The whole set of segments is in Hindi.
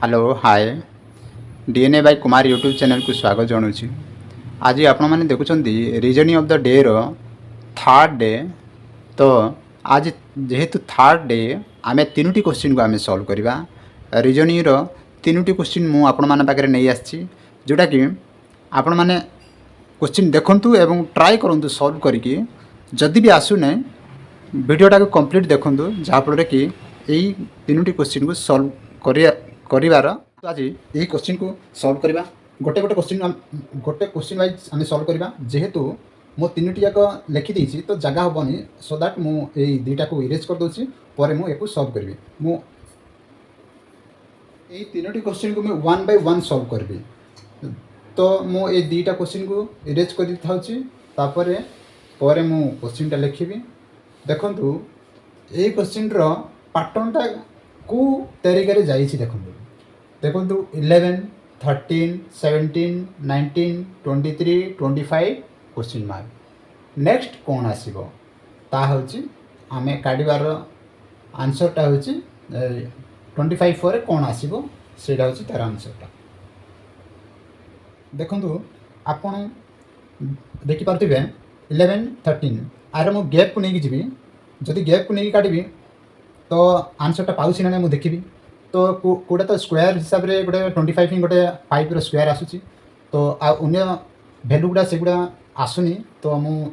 Hello hi DNA by Kumar YouTube channel को स्वागत जनाऊँ। आज आपण मैंने देखुं रीजनिंग ऑफ द डे रो थर्ड डे। तो आज जेहेतु थर्ड डे आम तीनोटी क्वेश्चन को आम सॉल्व करवा। रीजनिंग रो तीनोटी क्वेश्चन मु आपण माने पाखरे नहीं आछि, जोटा कि आपण माने क्वेश्चन देखंतु एवं ट्राई करंतु सॉल्व करके जदि भी आसुने वीडियोटा को कंप्लीट देखंतु, जहाँफल कि यही तीनोटी क्वेश्चन को सॉल्व करिवार। तो आज यही क्वेश्चन को सॉल्व करवा। गोटे गोटे क्वेश्चन वाइज आम सॉल्व करवा। जेहेतु मो तीनोटी जाक लिखिदी तो जगह हेनी, सो दैट मुझे दुईटा को इरेज कर दूसरी पर मुझे सॉल्व करी। मु तीनोटी क्वेश्चन को मुझे वन बाय वन सॉल्व करी। तो मुझे दुईटा क्वेश्चन को इरेज कर तापर मु क्वेश्चनटा लिखी। देखु ये क्वेश्चन पैटर्नटा को तरीके जाइए। देखो 11, 13, 17, 19, 23, 25 क्वेश्चन मार्क। नेक्स्ट कौन आसो ताहूँ आम काढ़ार आंसरटा हूँ 25 पर कौन आसो से तार आंसरटा। देखो आपण देखिपे 11, 13 आर मु गैप को लेकिन जी। जदि गैप को लेकिन काढ़ी तो आंसरटा पाऊँ ना मुझे देखी। तो कौटा तो स्क्वायर हिसाब से गोटे 25 ही गोटे 5 रो स्क्वायर आसूची। तो अन्य भैल्यू गुड़ा से गुड़ा आसुनी। तो मु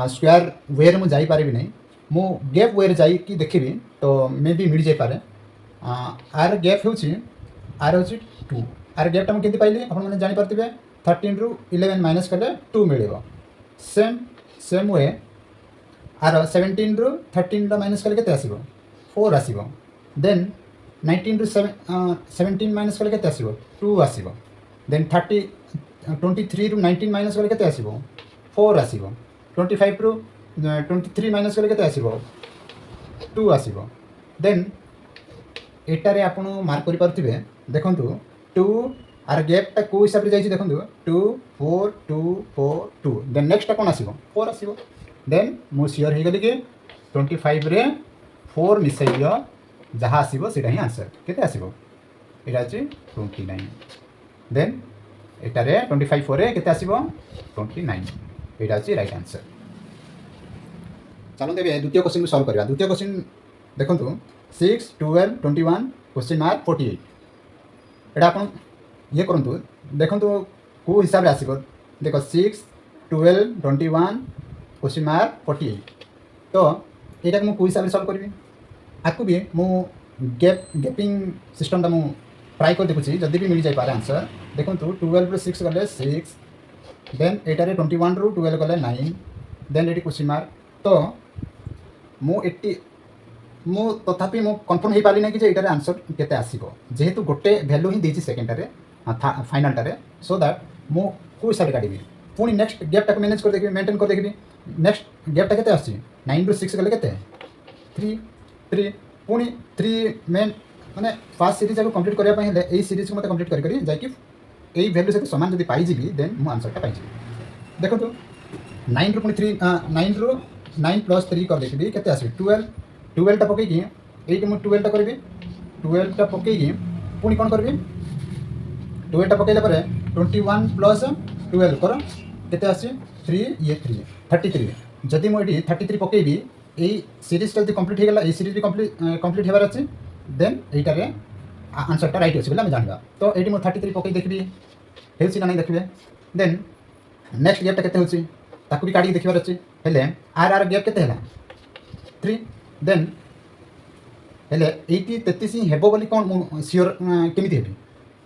स्क्वायर वे रे मुझे जापारि नहीं, मु गैप वे रे जाई देखी तो मे भी मिल जाए। आर गैप हूँ 2। आर गैपटा मुझे केमती पाइली आपने जापारे 13 रु 11 माइनस कले 2 मिले। सेम वे आर 17 रु 13 माइनस कले के 4 आसो। देन 19 रु 17 माइनस कले के 2 आसो। देन 23 रु 19 माइनस कले के 4 आसो। 25 रु 23 माइनस कले के 2 आसो। देन एटारे आपण मार्क कर पार्थिबे। देखंतु 2 आर गैपटा को हिसाब से जाइए। देखो 2 4 2 4 2। देन नेक्स्ट कौन आसो 4 आसो। देन मु सियोर हो गली कि 25 रे 4 मिसाइल जहाँ आसो से आंसर के आसो यहाँ 29। देन एटारे 25 पर के आसो 29। यहाँ हूँ राइट आंसर। चलो देवे द्वितीय क्वेश्चन को सॉल्व करवा। द्वितीय क्वेश्चन देखो 6, 12, 21 क्वेश्चन मार्क 48। एटा आप ये करूँ। देखो को हिसाब से आसो। देख 6, 12, 21 क्वेश्चन मार्क 48। तो यहाँ मुझे हिसाब से सॉल्व करी। आपको भी मु गैपिंग सिस्टमटा मु ट्राई कर देखुची जदि भी मिल जाए आंसर। देखो 12 रु 6 गले 6। देन एटारे 21 रु 12 गले 9। देन ये क्वेश्चन मार्क। तो मु तथापि मु कन्फर्म हो पारि ना कि ये आंसर केते आसीबो, जेहेतु गोटे भैल्यू ही देछि सेकेंडरे फाइनलटारे। सो दैट मु को हिसाब से काढ़ी पुणी नेक्स्ट गैपटा मैनेज कर देखिए, मेंटेन कर देखिए। नेक्स्ट गैपटा केते आसी 9 रु 6 गले केते 3 पुणी 3 मेन माने फास्ट सीरीज को कंप्लीट करबा पय हेले एई सीरीज को मते कंप्लीट करी जाकि एई वैल्यू से समान जदि पाई जीबी देन मु आंसरटा पाई जीबी। देखो 9 रु पुणी 3 9 रु 9 प्लस 3 कर देखिबी केते आसी 12 टा पकई कि एई मु 12 टा करबी। 12 टा पकई कि पुणी कोन करबी 12 टा पकैला परे 21 प्लस 12 कर केते आसी 3 ये 3 33। जदि मु एटी 33 पकईबी यही सीरीजटा जब कंप्लीट हो गला, ये सीरीज भी कंप्लीट होबार अच्छे। देन यहीटारे आंसरटा राइट अच्छे बोले जानवा। तो ये मुझे 33 पकई देखी हो नहीं देखिए। देन नेक्स्ट गैपटा केते होची ताकू भी काढ़ी देखिबार अच्छे। हेले आर गैप केते हैला 3। देन हेले 80 33 ही हेबो बोली कोन सियोर केमिति हेबी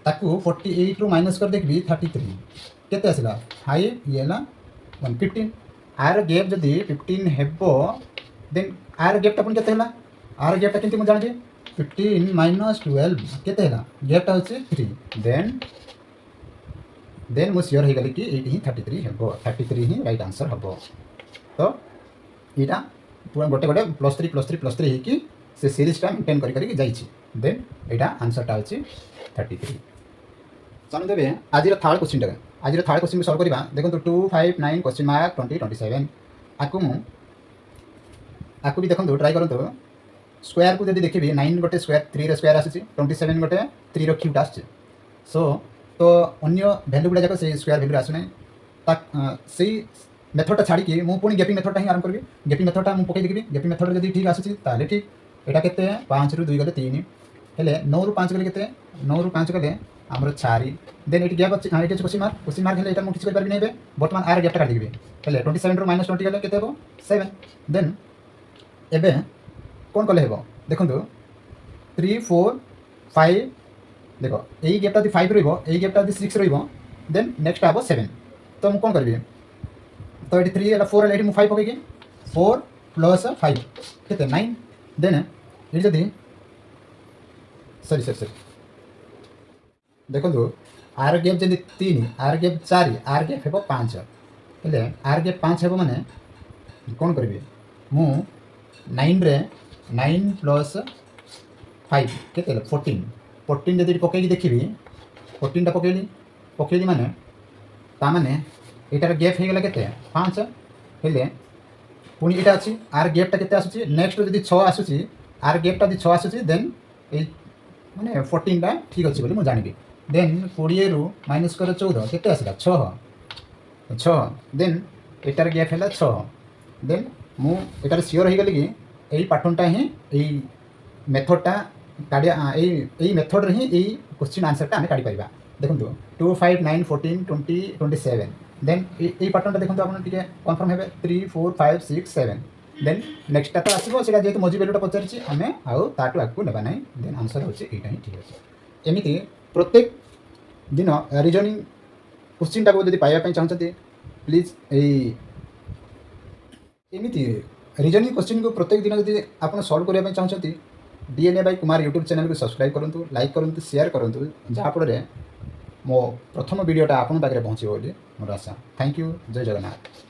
ताकू 48 रु माइनस कर देखबी 33 केते आसिला 5 ये हैला 15। आर गैप जदि 15 हेबो देन आर गैपटा पुणी केते हैला। आर गैपटा केमती मुझे जानी 15 माइनस 12 केते हैला गैपटा होची 3। देन मु सियोर हो गली कि एटी ही 33 हेबो, 33 ही राइट आंसर हेबो। तो यहाँ पूरा गोटे गोटे +3 ही कि से सीरीजटा मेंटेन करी जाइछि। देन यहाँ आंसरटा होची 33। चलो देवे आज थर्ड क्वेश्चन सॉल्व करवा। देखो 2, 5, 9 क्वेश्चन मार्क 20, 27। आपको भी देखो ट्राई करूँ। स्क्वायर को जब देखिए 9 गोटे स्क्वायर 3 स्क्वायर आसी 27 गोटे 3 क्यूट आसছে सो तो अन्य भैल्यू गुड़ा जाक से स्क्वायर भैल्यू आसुना से मेथडटा छाड़ी मु पुणी गैपिंग मेथडटा ही आरंभ करी गैपिंग मेथडटा मु पकई देखी गैपिंग मेथड जब ठीक आसूँ ताले ठीक एटा केते 5 रु 2 गले 3 हेले 9 रु 5 गले केते 9 रु 5 गले आमर 4 देन एटी गैप अछि एटी क्वेश्चन मार्क हेले एटा मु किछ कर परबी नै बे वर्तमान आर गैपटा काट देबी हेले 27 रु -20 गले केते हो 7 देन एबे कोन कले हेबो देखंतु 3 4 5 देखो यही गैपटा यदि 5 रहिबो यही गैपटा यदि 6 रहिबो देन नेक्स्ट आबो 7 तो मु कोन करबी तो ये 3 4 एटी मु 5 पकेगी 4 प्लस 5 केते 9 देन ये जदि सॉरी देखो आर गैप जदि 3 आर गैप 4 आर गैप हेबो 5 हेले आर गैप 5 हेबो माने कोन करबी मु 9 रे 9 प्लस 5 केते 14 जदि पकेगी देखिबी 14 टा पकेली माने ता माने एटार गैप हो गला केते 5 हेले पुणी एटा अछि आर गैपटा केते आसुची नेक्स्ट जदि 6 आसुची आर गैपटा जदि 6 आसुची देन ए माने 14 टा ठीक अछि बोली मु जानिबी देन 20 रु माइनस कर 14 केते आसिला 6 देन एटार गैप हैला 6 देन मु एटार सियोर हो गली कि एई पैटर्नटा ही एई मेथडटा काडिया एई मेथड रे ही एई क्वेश्चन आंसरटा आमे काडी परिबा देखंतु 2 5 9 14 20 27 देन एई पैटर्नटा देखंतु आपन टिके कंफर्म हेबे 3 4 5 6 7 देन नेक्स्ट टा आसीबो सेटा जेतु मजी वैल्यूटा पचारछि आमे आउ ताटु आकु नेबा नै देन आंसर होछि एटा ही ठीक अछि एमिति प्रत्येक दिन रिजनिंग क्वेश्चनटा को जदि पाइबा पई चाहछथि प्लीज एमिति रिजनिंग क्वेश्चन को प्रत्येक दिन जदि आपन सॉल्व करिया पई चाहछथि DNA by Kumar YouTube channel को सब्सक्राइब करंतु लाइक करंतु शेयर करंतु जहाँ फल मो प्रथम वीडियोटा आपन पाखे पहुँचो बोली मोर आशा थैंक यू जय जगन्नाथ।